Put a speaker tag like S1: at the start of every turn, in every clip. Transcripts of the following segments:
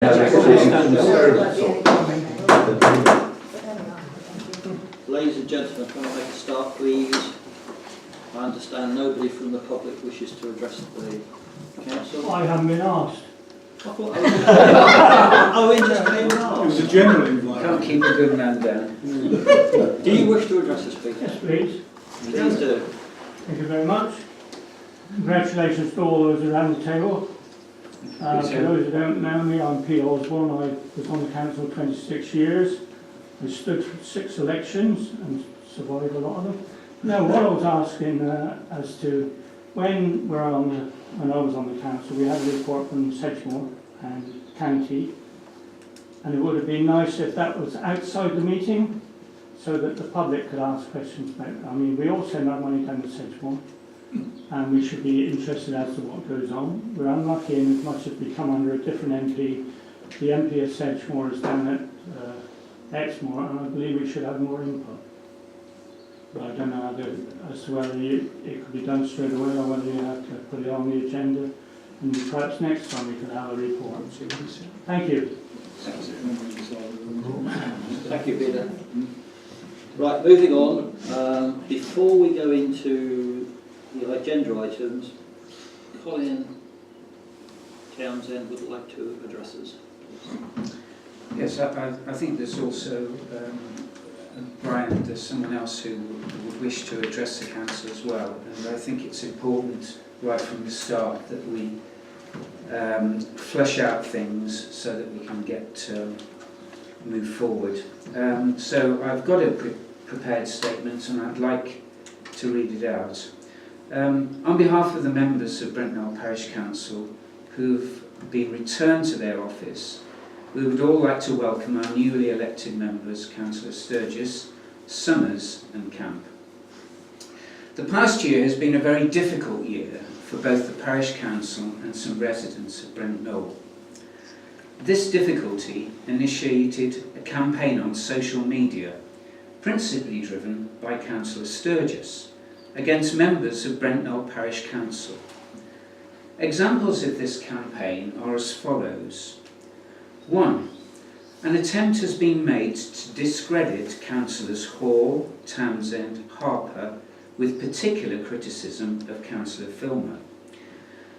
S1: Ladies and gentlemen, can I make a start, please? I understand nobody from the public wishes to address the council.
S2: I haven't been asked.
S1: I thought Owen just came and
S3: It was
S1: asked.
S3: a general invite.
S4: Can't keep a good man down.
S1: Do you wish to address the speaker?
S2: Yes, please.
S1: Please do.
S2: Thank you very much. Congratulations to all those around the table. For those who don't know me, I'm Pete Osborne. I was on the council 26 years. I stood for 6 elections and survived a lot of them. No, what I was asking as to when I was on the council, we had a report from Sedgemoor and County, and it would have been nice if that was outside the meeting so that the public could ask questions about it. I mean, we all send our money down to Sedgemoor, and we should be interested as to what goes on. We're unlucky in as much as we come under a different MP. The MP of Sedgemoor is down at Exmoor, and I believe we should have more input. But I don't know as to whether it could be done straight away or whether you have to put it on the agenda, and perhaps next time we could have a report. Thank you.
S1: Thank you, Peter. Right, moving on. Before we go into the agenda items, Colin Townsend would like to address us.
S4: Yes, I think there's also, Brian, there's someone else who would wish to address the council as well, and I think it's important right from the start that we flesh out things so that we can get move forward. So I've got a prepared statement and I'd like to read it out. On behalf of the members of Brent Knoll Parish Council who've been returned to their office, we would all like to welcome our newly elected members, Councillor Sturgis, Summers and Camp. The past year has been a very difficult year for both the Parish Council and some residents of Brent Knoll. This difficulty initiated a campaign on social media, principally driven by Councillor Sturgis, against members of Brent Knoll Parish Council. Examples of this campaign are as follows. 1. An attempt has been made to discredit Councillors Hall, Townsend, Harper, with particular criticism of Councillor Filmer.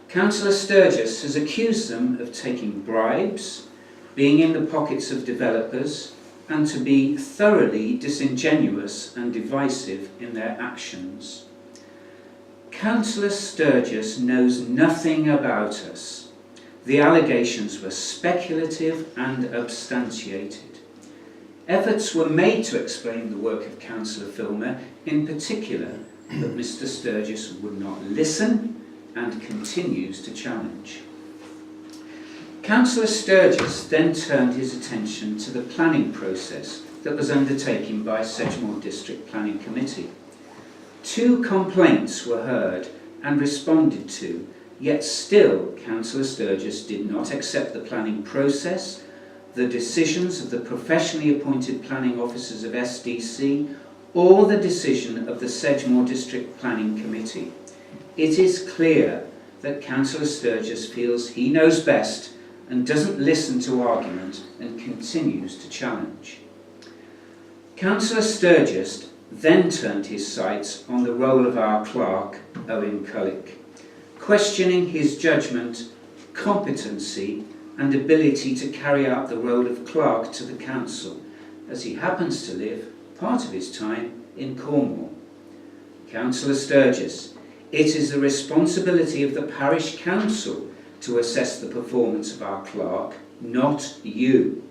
S4: Councillor Sturgis has accused them of taking bribes, being in the pockets of developers, and to be thoroughly disingenuous and divisive in their actions. Councillor Sturgis knows nothing about us. The allegations were speculative and substantiated. Efforts were made to explain the work of Councillor Filmer, in particular, but Mr. Sturgis would not listen and continues to challenge. Councillor Sturgis then turned his attention to the planning process that was undertaken by Sedgemoor District Planning Committee. 2 complaints were heard and responded to, yet still Councillor Sturgis did not accept the planning process, the decisions of the professionally appointed planning officers of SDC, or the decision of the Sedgemoor District Planning Committee. It is clear that Councillor Sturgis feels he knows best and doesn't listen to argument and continues to challenge. Councillor Sturgis then turned his sights on the role of our clerk, Owen Cullick, questioning his judgment, competency and ability to carry out the role of clerk to the council, as he happens to live part of his time in Cornwall. Councillor Sturgis, it is the responsibility of the parish council to assess the performance of our clerk, not you.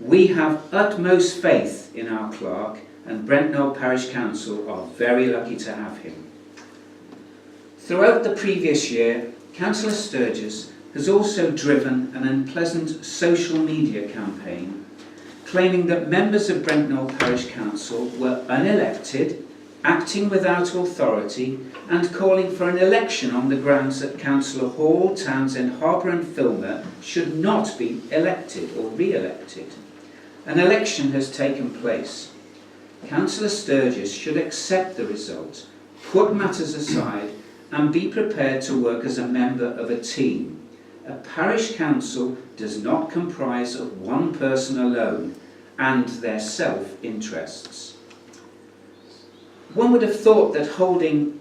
S4: We have utmost faith in our clerk, and Brent Knoll Parish Council are very lucky to have him. Throughout the previous year, Councillor Sturgis has also driven an unpleasant social media campaign claiming that members of Brent Knoll Parish Council were unelected, acting without authority and calling for an election on the grounds that Councillor Hall, Townsend, Harper and Filmer should not be elected or re-elected. An election has taken place. Councillor Sturgis should accept the result, put matters aside and be prepared to work as a member of a team a parish council does not comprise of one person alone and their self-interests. One would have thought that holding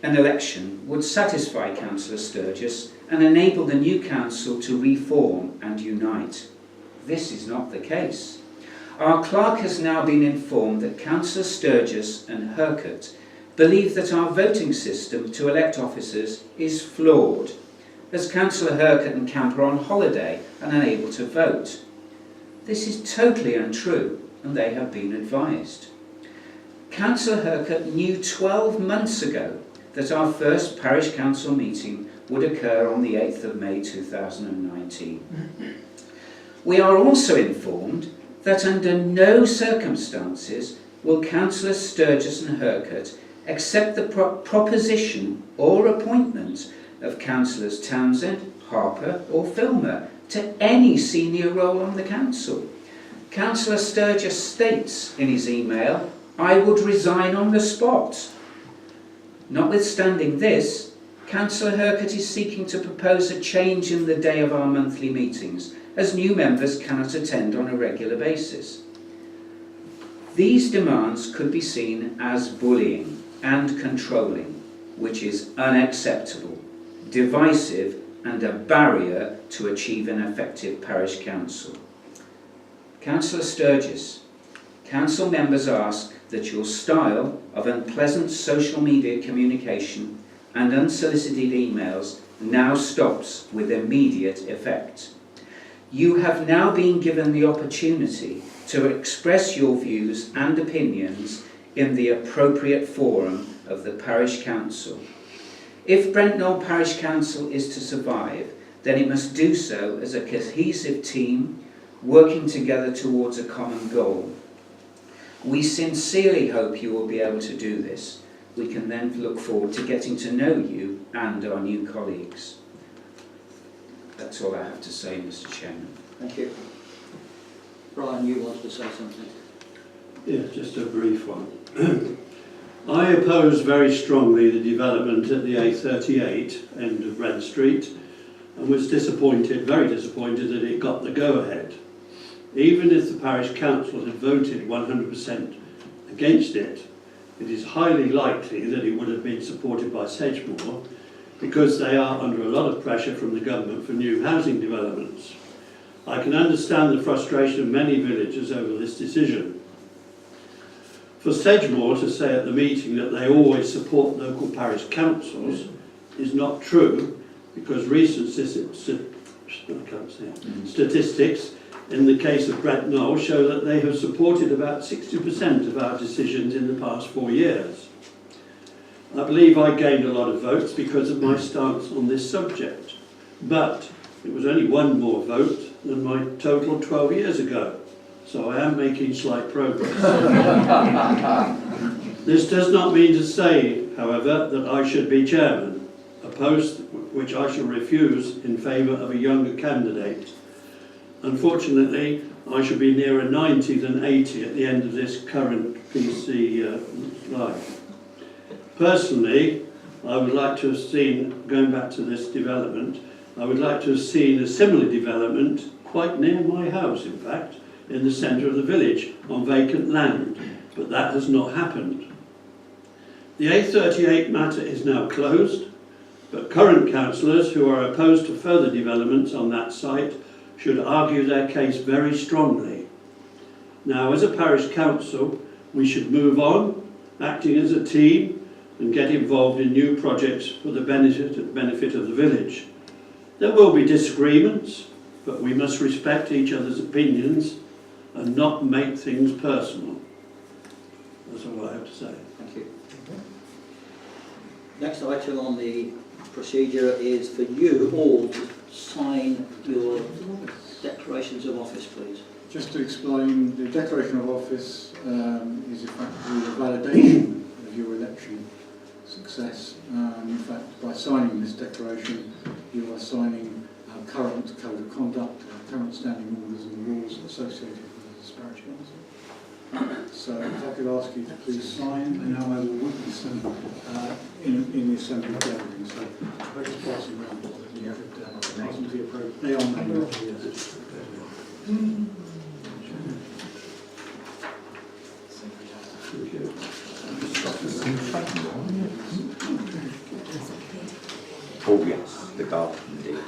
S4: an election would satisfy Councillor Sturgis and enable the new council to reform and unite. This is not the case. Our clerk has now been informed that Councillor Sturgis and Hercote believe that our voting system to elect officers is flawed, as Councillor Hercote and Camp are on holiday and unable to vote. This is totally untrue, and they have been advised. Councillor Hercote knew 12 months ago that our first parish council meeting would occur on the 8th of May 2019. We are also informed that under no circumstances will Councillors Sturgis and Hercote accept the proposition or appointment of Councillors Townsend, Harper or Filmer to any senior role on the council. Councillor Sturgis states in his email, "I would resign on the spot." Notwithstanding this, Councillor Hercote is seeking to propose a change in the day of our monthly meetings, as new members cannot attend on a regular basis. These demands could be seen as bullying and controlling, which is unacceptable, divisive and a barrier to achieve an effective parish council. Councillor Sturgis, council members ask that your style of unpleasant social media communication and unsolicited emails now stops with immediate effect. You have now been given the opportunity to express your views and opinions in the appropriate forum of the parish council. If Brent Knoll Parish Council is to survive, then it must do so as a cohesive team working together towards a common goal. We sincerely hope you will be able to do this. We can then look forward to getting to know you and our new colleagues. That's all I have to say, Mr. Chairman.
S1: Thank you. Brian, you wanted to say something?
S3: Yeah, just a brief one. I oppose very strongly the development at the A38 end of Brent Street and was disappointed, very disappointed, that it got the go-ahead. Even if the parish council had voted 100% against it, it is highly likely that it would have been supported by Sedgemoor, because they are under a lot of pressure from the government for new housing developments. I can understand the frustration of many villagers over this decision. For Sedgemoor to say at the meeting that they always support local parish councils is not true, because recent statistics in the case of Brent Knoll show that they have supported about 60% of our decisions in the past 4 years. I believe I gained a lot of votes because of my stance on this subject, but it was only one more vote than my total 12 years ago, so I am making slight progress. This does not mean to say, however, that I should be chairman, a post which I shall refuse in favour of a younger candidate. Unfortunately, I shall be nearer 90 than 80 at the end of this current PC life. Personally, I would like to have seen, going back to this development, I would like to have seen a similar development quite near my house, in fact, in the centre of the village on vacant land, but that has not happened. The A38 matter is now closed, but current councillors who are opposed to further developments on that site should argue their case very strongly. Now, as a parish council, we should move on, acting as a team, and get involved in new projects for the benefit of the village. There will be disagreements, but we must respect each other's opinions and not make things personal. That's all I have to say.
S1: Thank you. Next item on the procedure is for you all to sign your declarations of office, please.
S5: Just to explain, the declaration of office is in fact the validation of your election success. In fact, by signing this declaration, you are signing our current code of conduct, our current standing orders and rules associated with this parish council. So if I could ask you to please sign, and now I will witness them in the assembly gathering. So if I just pass them around, you could pass them to the appropriate. They are named, yes.
S6: Oh yes, the garden indeed.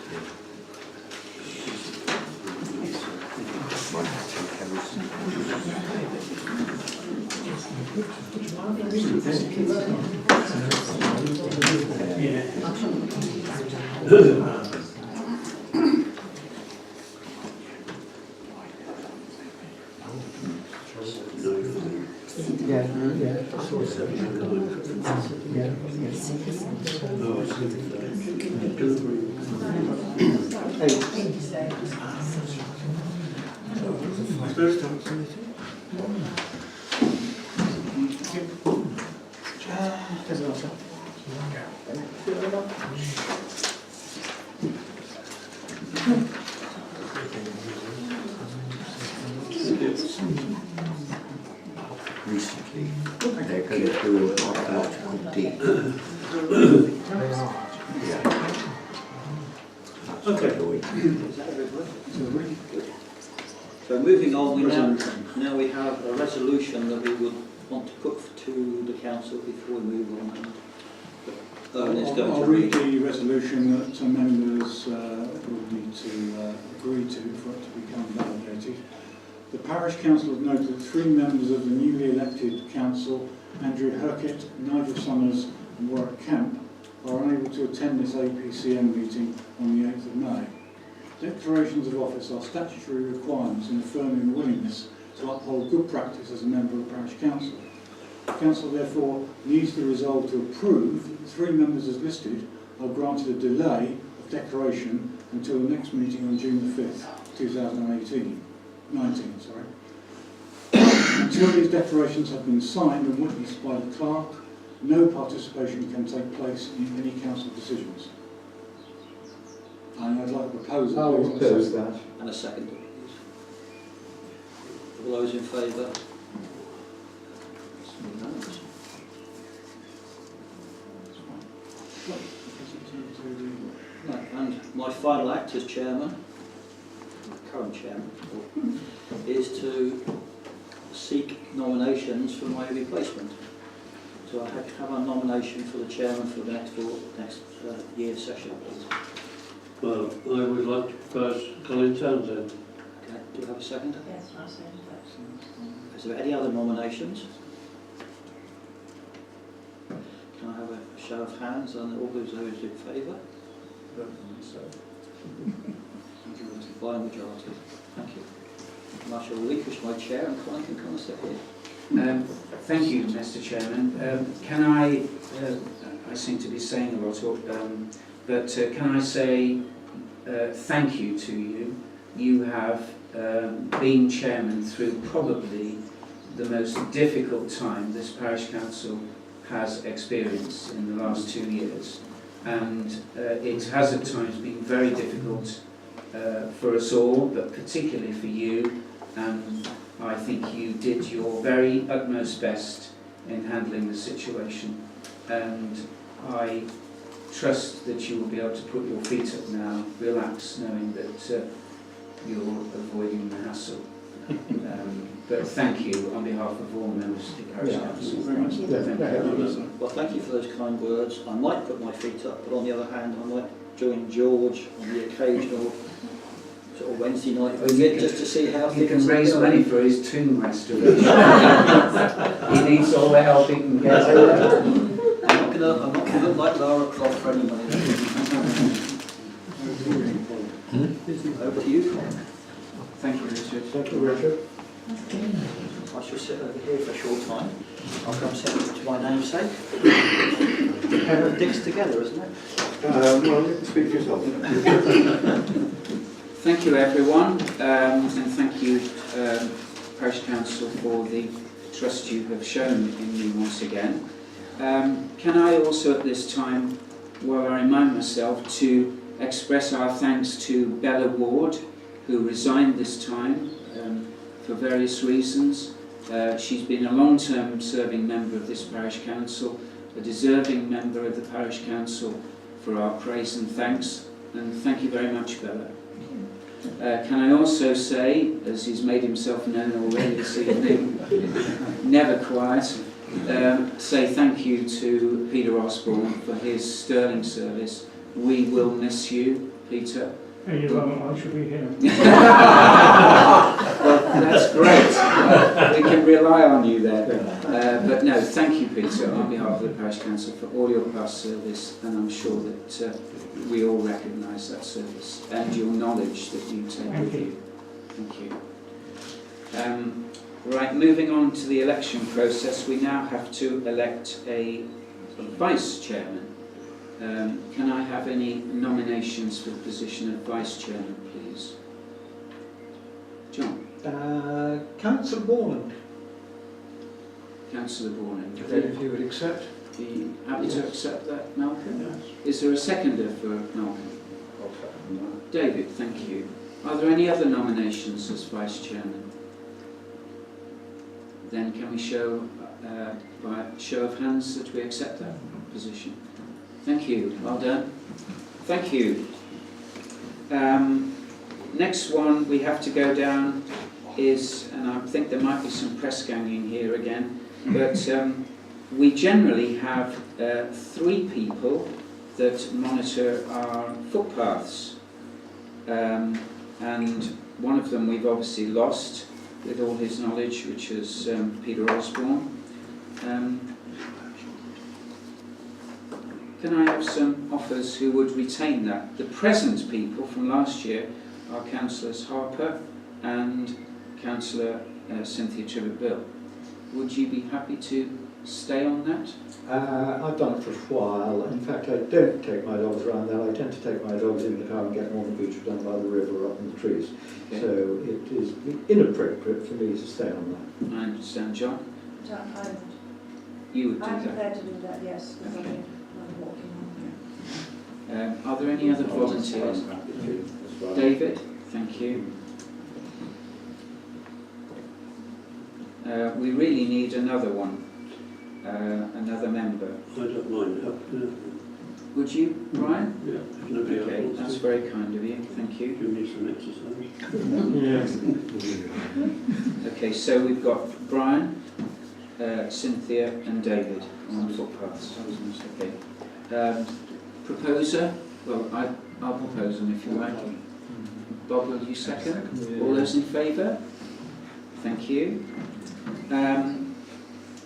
S6: Recently, they're going to do an archaeological dig. Yeah.
S3: Okay.
S1: Is that everybody? So moving on, now we have a resolution that we would want to put to the council before we move on.
S5: I'll read the resolution that members will need to agree to for it to become validated. The Parish Council has noted that 3 members of the newly elected council, Andrew Herkett, Nigel Summers and Warwick Camp, are unable to attend this APCM meeting on the 8th of May. Declarations of office are statutory requirements in affirming the willingness to uphold good practice as a member of the Parish Council. The Council therefore needs to resolve to approve that the 3 members as listed are granted a delay of declaration until the next meeting on June the 5th, 2019. Until these declarations have been signed and witnessed by the clerk, no participation can take place in any council decisions. And I'd like to propose
S6: I will propose that.
S1: And a second, please. All those in favour? Unanimous. Right, and my final act as chairman, current chairman, is to seek nominations for my replacement. So I have a nomination for the chairman for the next year session, please.
S3: Well, I would like to propose Colin Townsend.
S1: Okay, do you have a second?
S7: Yes, I'll second that.
S1: Is there any other nominations? Can I have a show of hands on all those in favour? By a majority. Thank you. And I shall relinquish my chair and Colin can come and sit here.
S4: Thank you, Mr. Chairman. Can I seem to be saying a lot, but can I say thank you to you? You have been chairman through probably the most difficult time this parish council has experienced in the last 2 years, and it has at times been very difficult for us all, but particularly for you. I think you did your very utmost best in handling the situation, and I trust that you will be able to put your feet up now, relax, knowing that you're avoiding the hassle. But thank you on behalf of all members of the Parish Council.
S5: Thank you.
S1: Well, thank you for those kind words. I might put my feet up, but on the other hand, I might join George on the occasional sort of Wednesday night visit just to see how
S4: He
S1: things
S4: can
S1: are
S4: raise
S1: going.
S4: money for his tomb restoration. He needs all the help he can get.
S1: I'm not gonna look like Lara Croft for any money. Over to you, Colin.
S4: Thank you, Richard.
S6: Thank you, Richard.
S1: I shall sit over here for a short time. I'll come sit to my namesake. Pair of dicks together, isn't it?
S6: Well, you can speak for yourself.
S4: Thank you, everyone, and thank you, Parish Council, for the trust you have shown in me once again. Can I also at this time, while I remind myself, to express our thanks to Bella Ward, who resigned this time for various reasons, She's been a long-term serving member of this parish council, a deserving member of the parish council for our praise and thanks. And thank you very much, Bella. Can I also say, as he's made himself known already this evening, never quiet, say thank you to Peter Osborne for his sterling service. We will miss you, Peter.
S2: And you won't, I shall be here.
S4: Well, that's great. We can rely on you there. But no, thank you, Peter, on behalf of the Parish Council for all your past service, and I'm sure that we all recognise that service and your knowledge that you take with you. Thank you. Right, moving on to the election process, we now have to elect a vice chairman. Can I have any nominations for the position of vice chairman, please? John.
S8: Councillor Borland.
S4: Councillor Borland.
S8: If you would accept.
S4: Are you happy to accept that, Malcolm?
S8: Yes.
S4: Is there a seconder for Malcolm? David, thank you. Are there any other nominations as vice chairman? Then can we show, by a show of hands, that we accept that position? Thank you. Well done. Thank you. Next one we have to go down is, and I think there might be some press ganging here again, but we generally have 3 people that monitor our footpaths, and one of them we've obviously lost with all his knowledge, which is Peter Osborne. Can I have some offers who would retain that? The present people from last year are Councillors Harper and Councillor Cynthia Tribbitt-Bill. Would you be happy to stay on that?
S8: I've done it for a while. In fact, I don't take my dogs around there. I tend to take my dogs in the car and get them on the beach or down by the river or up in the trees.
S4: Okay.
S8: So it is inappropriate for me to stay on that.
S4: I understand, John. You would do
S7: I'm
S4: that.
S7: prepared to do that, yes. Because
S4: Okay.
S7: I'm walking on.
S4: Are there any other volunteers? David, thank you. We really need another one, another member.
S3: I don't mind.
S4: Would you, Brian?
S3: Yeah, if nobody else
S4: Okay,
S3: wants
S4: that's
S3: to.
S4: very kind of you. Thank you.
S3: Give me some exercise.
S2: Yeah.
S4: Okay, so we've got Brian, Cynthia and David on footpaths. Okay. Proposer? Well, I'll propose them if you like. Bob, will you second? All those in favour? Thank you.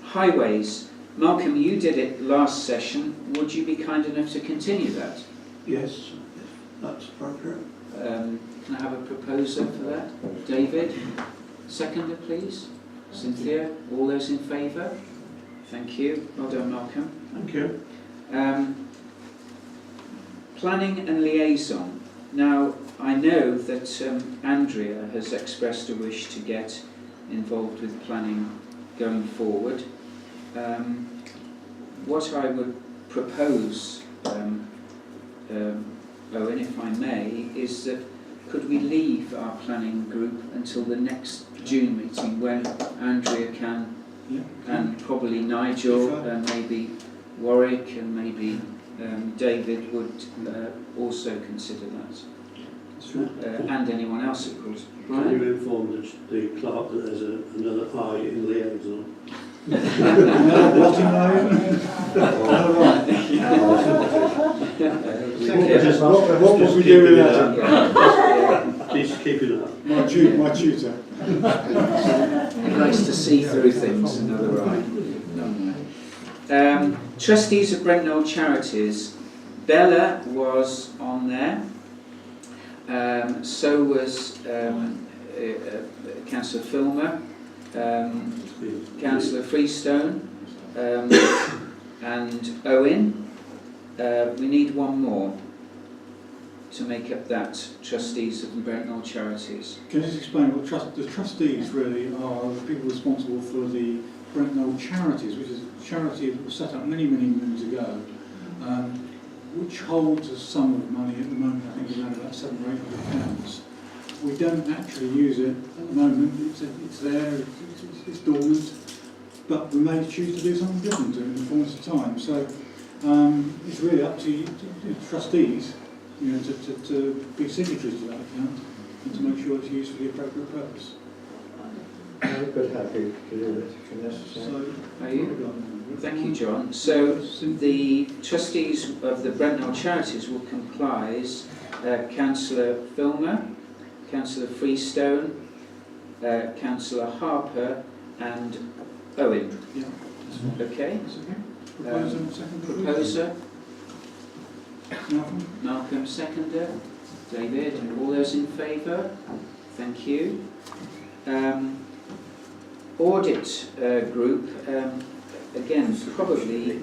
S4: Highways. Malcolm, you did it last session. Would you be kind enough to continue that?
S3: Yes, that's appropriate.
S4: Can I have a proposer for that? David? Seconder, please. Cynthia? All those in favour? Thank you. Well done, Malcolm.
S3: Thank you.
S4: Planning and liaison. Now, I know that Andrea has expressed a wish to get involved with planning going forward. What I would propose, Owen, if I may, is that could we leave our planning group until the next June meeting when Andrea can, and probably Nigel, and maybe Warwick, and maybe David would also consider that. And anyone else, of course.
S3: Can you inform the clerk that there's another I in liaison?
S5: What would we do without him?
S3: Please keep it up.
S5: My tutor.
S4: He likes to see through things, another eye. Trustees of Brent Knoll Charities. Bella was on there. So was Councillor Filmer, Councillor Freestone, and Owen. We need one more to make up that Trustees of Brent Knoll Charities.
S5: Can you just explain what the trustees really are the people responsible for the Brent Knoll Charities, which is a charity that was set up many moons ago, which holds a sum of money at the moment, I think around about £700 or £800. We don't actually use it at the moment. It's there, it's dormant, but we may choose to do something different to it in the fullness of time. So it's really up to you, to trustees, you know, to be signatories to that account and to make sure it's used for the appropriate purpose.
S8: I'm quite happy to do it if necessary.
S5: So,
S4: Are you? Thank you, John. So the trustees of the Brent Knoll Charities will comprise Councillor Filmer, Councillor Freestone, Councillor Harper and Owen.
S5: Yeah.
S4: Okay?
S5: That's okay. Proposer, second.
S4: Proposer,
S5: Malcolm?
S4: Malcolm, seconder, David, and all those in favour? Thank you. Audit group, again, probably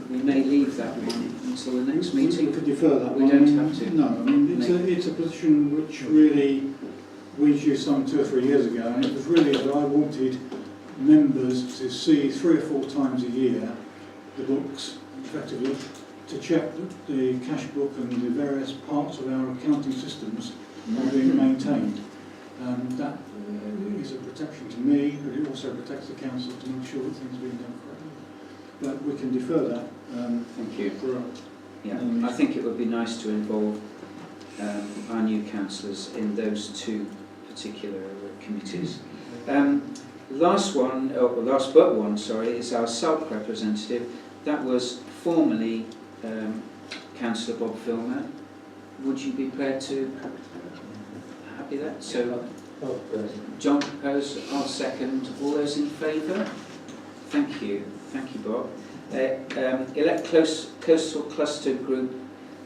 S4: we may leave that one until the next
S5: We
S4: meeting.
S5: could defer that
S4: We
S5: one.
S4: don't have to.
S5: No, I mean, it's a position which really we introduced some 2 or 3 years ago, and it was really that I wanted members to see 3 or 4 times a year the books, effectively, to check that the cash book and the various parts of our accounting systems are being maintained. That is a protection to me, but it also protects the council to make sure that things are being done correctly. But we can defer that.
S4: Thank you.
S5: For
S4: Yeah, I think it would be nice to involve our new councillors in those 2 particular committees. Last but one, is our SALC representative. That was formerly Councillor Bob Filmer. Would you be prepared to happy that? So John proposed, I'll second. All those in favour? Thank you, Bob. Elect Coastal Cluster Group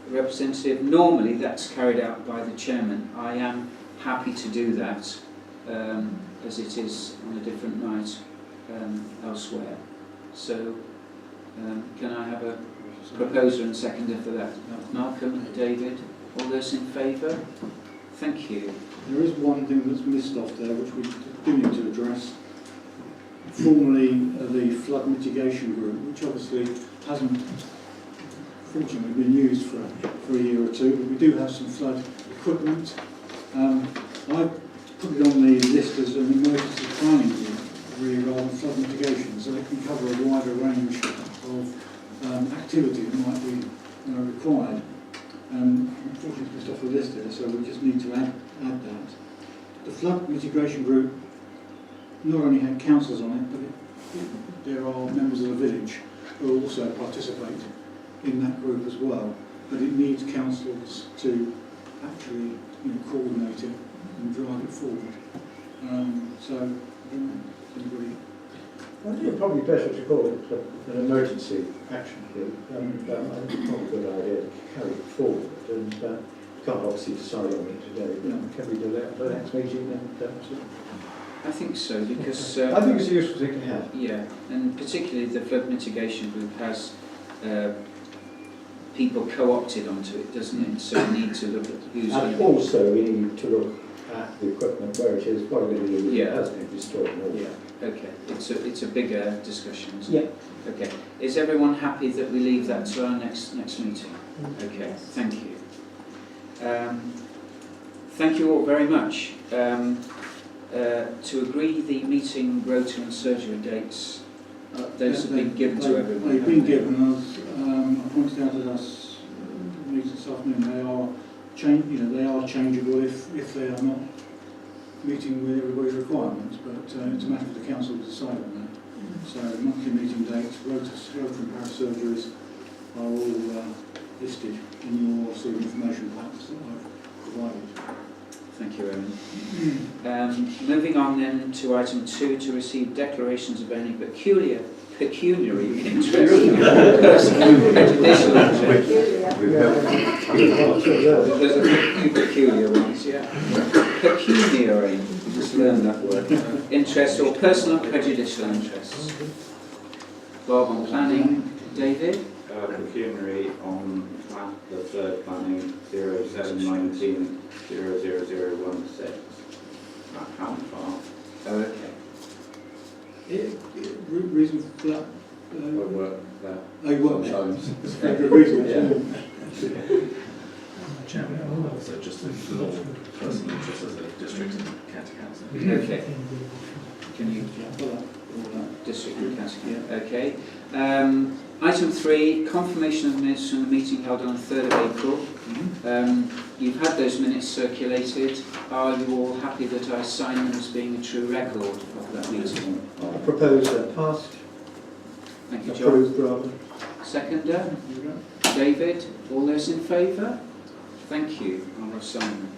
S4: representative. Normally that's carried out by the chairman. I am happy to do that as it is on a different night elsewhere. So can I have a proposer and seconder for that? Malcolm, David, all those in favour? Thank you.
S5: There is one thing that's missed off there, which we do need to address. Formerly the flood mitigation group, which obviously hasn't, fortunately, been used for a year or 2, but we do have some flood equipment. I put it on the list as an emergency planning group, really, rather than flood mitigation, so it can cover a wider range of activity that might be required. Unfortunately, it's missed off the list there, so we just need to add that. The flood mitigation group not only had councillors on it, but there are members of the village who also participate in that group as well. But it needs councillors to actually coordinate it and drive it forward. So, I don't know, anybody?
S8: I think it's probably better to call it an emergency action group. I think it's probably a good idea to carry it forward, and can't obviously decide on it today, but can we do that at the next meeting?
S4: I think so, because
S8: I think it's a useful thing to have.
S4: yeah, and particularly the flood mitigation group has people co-opted onto it, doesn't it? So we need to look at who's going
S8: And
S4: to
S8: also we need to look at the equipment, where it is, what we're going to do with it, has been restored and all.
S4: Yeah, okay. It's a bigger discussion, isn't
S8: Yeah.
S4: it? Okay. Is everyone happy that we leave that to our next meeting? Okay, thank you. Thank you all very much. To agree the meeting rota and surgery dates, those have been given to everyone.
S5: They've been given, as I pointed out at us meeting this afternoon, they are changeable if they are not meeting with everybody's requirements, but it's a matter for the council to decide on that. So monthly meeting dates, rota and parish surgeries are all listed in your sort of information packs that I've provided.
S4: Thank you, Owen. Moving on then to item 2, to receive declarations of any pecuniary interest, personal prejudicial interest. There's a few peculiar ones, yeah. Pecuniary, we just learned that word. Interest or personal prejudicial interests. Bob on planning, David?
S9: Pecuniary on the third planning 0719 00016. How far?
S4: Oh, okay.
S5: Reason for that?
S9: I work there
S5: They work there.
S9: sometimes.
S5: That's a very good reason, actually.
S2: Chairman,
S10: also just in your personal interest as a district and county council.
S4: Okay. Can you district and county? Okay. Item 3, confirmation of minutes from the meeting held on the 3rd of April. You've had those minutes circulated. Are you all happy that I sign them as being a true record of that meeting?
S8: I propose that passed,
S4: Thank you, John.
S8: approved rather.
S4: Seconder? David? All those in favour? Thank you. I'll sign them.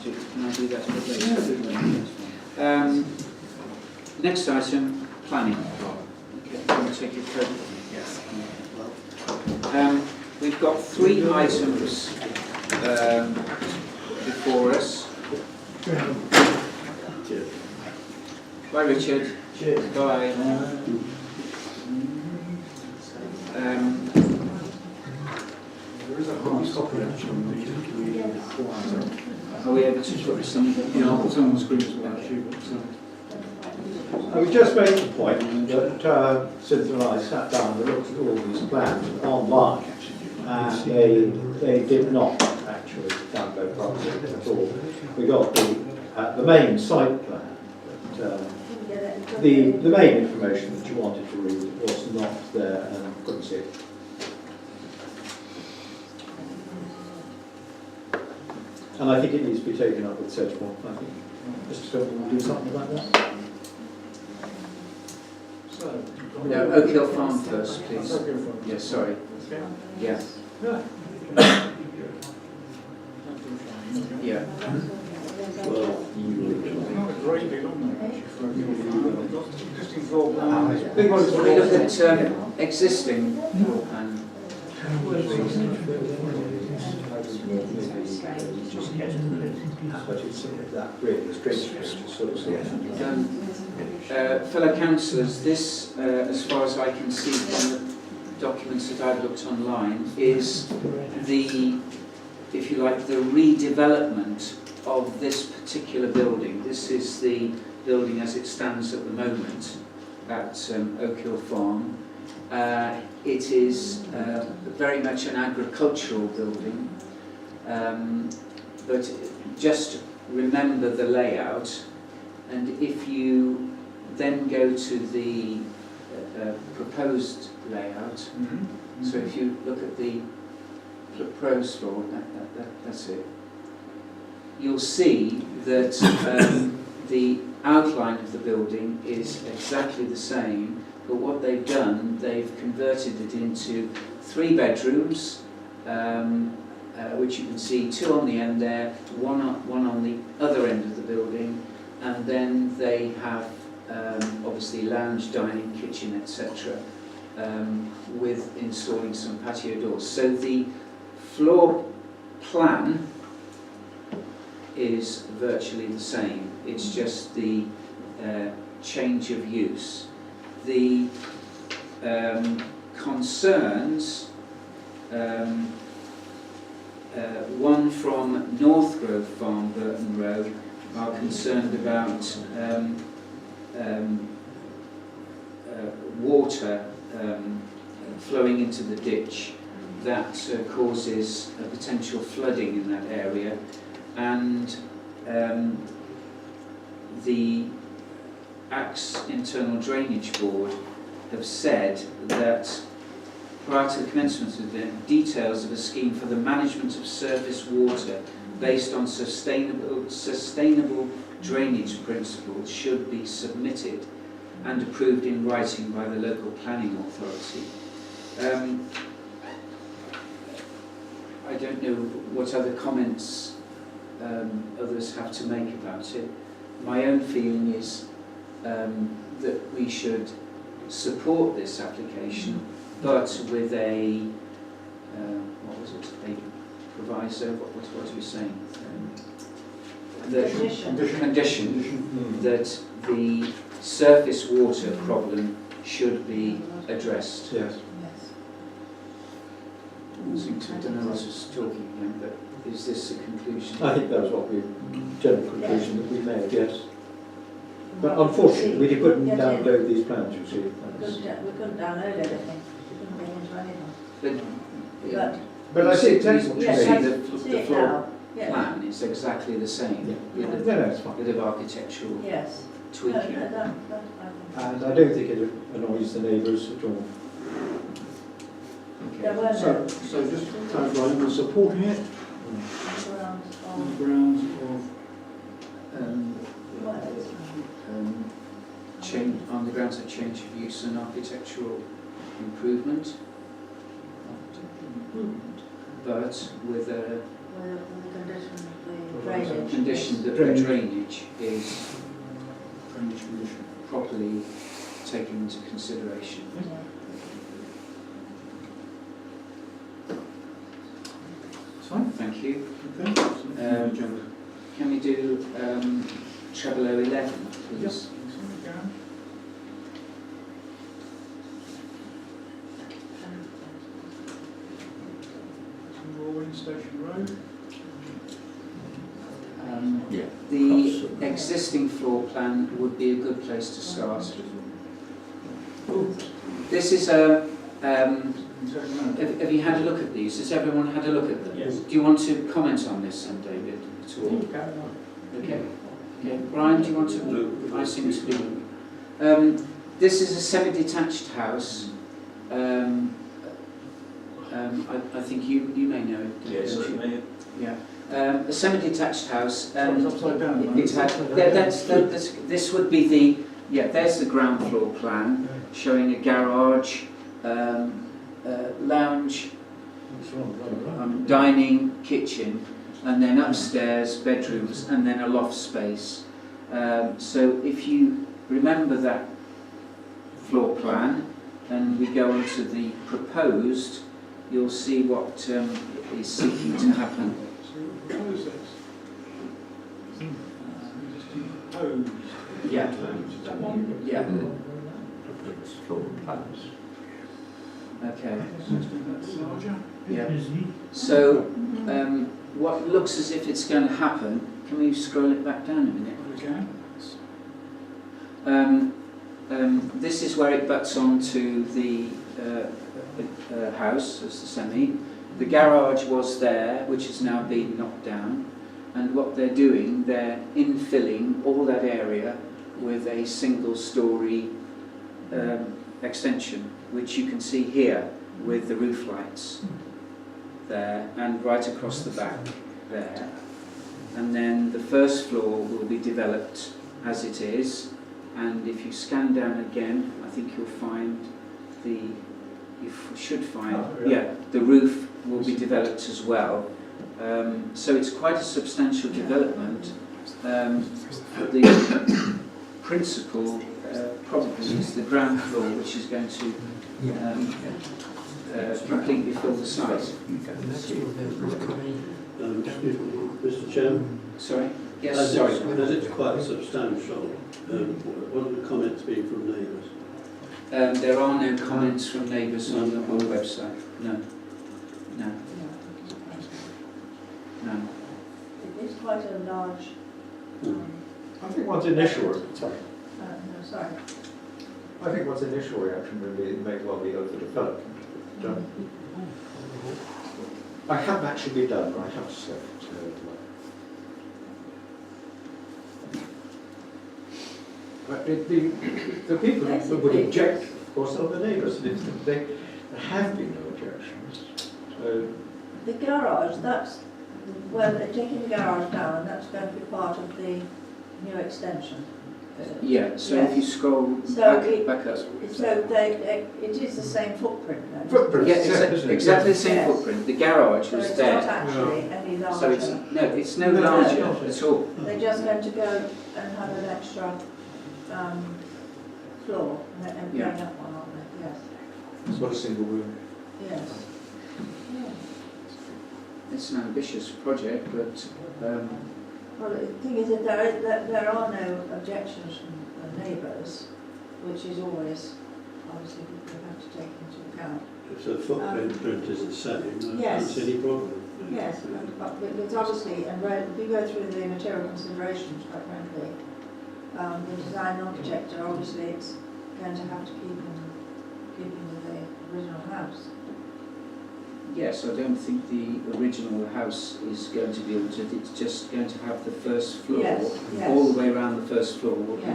S4: Can I do that a bit later? Next item, planning. Okay, I'm going to take your code.
S10: Yes.
S4: We've got 3 items before us. Bye, Richard.
S1: Cheers.
S4: Bye.
S5: There is a hard copy actually we require.
S4: Are we able to put some?
S5: Yeah, I'll put some on the screen as well actually, but
S8: I would just make the point that Cynthia and I sat down and looked at all these plans online, and they did not actually download properly at all. We got the main site plan, but the main information that you wanted to read was not there, and I couldn't see it. And I think it needs to be taken up with Sedgemoor. I think Mr. Stone will do something about that.
S4: No, Oak Hill Farm first, please. Yeah, sorry. Yeah. Yeah.
S8: Well,
S5: not a great deal on there actually for existing floor plans.
S4: Big ones. We look at existing and
S8: but it's that really strange sort of
S4: fellow councillors, this, as far as I can see from the documents that I've looked online, is the, if you like, the redevelopment of this particular building. This is the building as it stands at the moment at Oak Hill Farm. It is very much an agricultural building, but just remember the layout, and if you then go to the proposed layout, so if you look at the proposed floor, that's it, you'll see that the outline of the building is exactly the same, but what they've done, they've converted it into 3 bedrooms, which you can see 2 on the end there, one on the other end of the building, and then they have obviously lounge, dining, kitchen, etc., with installing some patio doors. So the floor plan is virtually the same. It's just the change of use. The concerns, one from Northgrove Farm, Burton Road, are concerned about water flowing into the ditch that causes a potential flooding in that area, and the ACT's Internal Drainage Board have said that prior to the commencement of the details of a scheme for the management of surface water based on sustainable drainage principles should be submitted and approved in writing by the local planning authority. I don't know what other comments others have to make about it. My own feeling is that we should support this application, but with a what was it? A proviso. What was we saying? The condition that the surface water problem should be addressed.
S8: Yes.
S4: I don't know what I was talking again, but is this a conclusion?
S8: I think that was what we, general conclusion that we made, yes. But unfortunately, we couldn't download these plans, you see.
S7: We couldn't download everything. We couldn't get into anything.
S4: But
S7: But,
S8: But I see exactly what you
S7: yes,
S8: mean.
S4: the
S7: see it
S4: floor
S7: now, yes,
S4: plan is exactly the same.
S8: Yeah,
S4: With
S8: no,
S4: a
S8: it's fine.
S4: bit of architectural
S7: yes. No,
S4: tweaking.
S7: that I
S8: And I don't think it annoys the neighbours at all.
S7: think. There were no
S5: So just to clarify, you're supporting it
S7: grounds
S5: on
S7: of,
S5: the grounds of
S4: Change on the grounds of change of use and architectural improvement, but with a
S7: the condition of the drainage.
S4: condition that the drainage is
S5: drainage condition.
S4: properly taken into consideration.
S7: Yeah.
S5: Fine.
S4: Thank you.
S5: Okay.
S4: Agenda. Can we do treble 011, please?
S5: Yes. Roaring Station Road.
S6: Yeah.
S4: The existing floor plan would be a good place to start. This is a. Have you had a look at these? Has everyone had a look at them?
S5: Yes.
S4: Do you want to comment on this, David, at all? Okay. Okay. Brian, do you want to? I seem to be. This is a semi-detached house. I think you may know it.
S10: Yes,
S4: don't you?
S10: certainly.
S4: Yeah. A semi-detached house.
S5: It's upside down.
S4: It had, this would be the, there's the ground floor plan showing a garage, lounge, dining, kitchen, and then upstairs bedrooms, and then a loft space. So if you remember that floor plan, and we go on to the proposed, you'll see what is seeking to happen. Yeah. Yeah.
S6: Floor plans.
S4: Okay. Yeah. So, what looks as if it's going to happen, can we scroll it back down a minute? This is where it butts onto the house as the semi. The garage was there, which has now been knocked down. And what they're doing, they're infilling all that area with a single-storey extension, which you can see here with the roof lights there and right across the back there. And then the first floor will be developed as it is. And if you scan down again, I think you'll find the roof will be developed as well. So it's quite a substantial development. But the principal probably is the ground floor, which is going to completely fill the site.
S3: Excuse me, Mr. Chairman.
S4: Sorry? Yes,
S3: As
S4: sorry.
S3: it's quite substantial, what are the comments being from neighbours?
S4: There are no comments from neighbours on the website. No. No. No.
S7: It is quite a large,
S8: I think one's initial, sorry.
S7: no, sorry.
S8: I think one's initial reaction would be it may well be over development. I haven't actually been done, I have to say. But the people that would object, of course, are the neighbours. There have been no objections. So
S7: The garage, that's, well, they're taking the garage down, that's going to be part of the new extension.
S4: Yeah, so if you scroll
S7: So
S4: back up.
S7: So it is the same footprint then?
S8: footprints,
S4: Yeah,
S8: isn't it?
S4: exactly the same
S7: Yes.
S4: footprint. The garage
S7: So
S4: was
S7: it's not
S4: there.
S7: actually any
S4: So it's
S7: larger?
S4: it's no larger at all.
S7: They're just going to go and have an extra floor and bring
S4: Yeah.
S7: up one, aren't they? Yes.
S8: It's not a single room.
S7: Yes. Yeah.
S4: It's an ambitious project, but
S7: Well, the thing is that there are no objections from the neighbours, which is always, obviously, we have to take into account.
S3: If the footprint is the same, I don't
S7: Yes.
S3: see any problem.
S7: Yes, but it's obviously, and if you go through the material considerations, quite frankly, the design architect, obviously it's going to have to keep in the original house.
S4: Yes, I don't think the original house is going to be altered, it's just going to have the first floor,
S7: Yes, yes.
S4: all the way around the first floor,
S7: Yeah.